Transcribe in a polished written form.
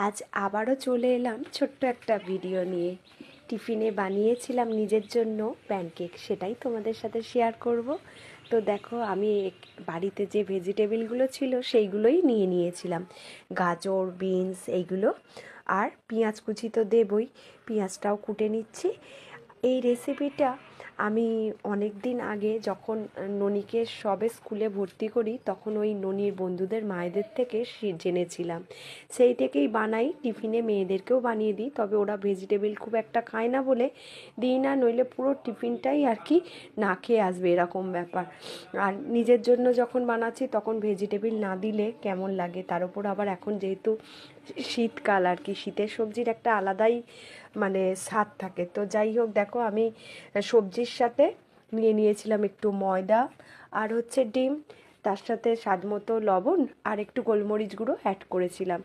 আজ আবারও চলে এলাম ছোট্ট একটা ভিডিও নিয়ে। টিফিনে বানিয়েছিলাম নিজের জন্য প্যানকেক, সেটাই তোমাদের সাথে শেয়ার করব। তো দেখো, আমি বাড়িতে যে ভেজিটেবলগুলো ছিল সেইগুলোই নিয়ে নিয়েছিলাম, গাজর, বিনস এইগুলো। আর পেঁয়াজ কুচি তো দেবই, পেঁয়াজটাও কুটে নিচ্ছি। এই রেসিপিটা আমি অনেক দিন আগে যখন ননিকে সবে স্কুলে ভর্তি করি, তখন ওই ননির বন্ধুদের মায়েদের থেকে জেনেছিলাম। সেই থেকেই বানাই, টিফিনে মেয়েদেরকেও বানিয়ে দিই। তবে ওরা ভেজিটেবল খুব একটা খায় না বলে দিই না, নইলে পুরো টিফিনটাই আর কি না খেয়ে আসবে, এরকম ব্যাপার। আর নিজের জন্য যখন বানাচ্ছি তখন ভেজিটেবল না দিলে কেমন লাগে। তার উপর আবার এখন যেহেতু শীতকাল আর কি, শীতের সবজির একটা আলাদাই মানে স্বাদ থাকে। তো যাই হোক, দেখো আমি সবজির সাথে নিয়ে নিয়েছিলাম একটু ময়দা আর হচ্ছে ডিম, তার সাথে স্বাদ মতো লবণ আর একটু গোলমরিচ গুঁড়ো অ্যাড করেছিলাম।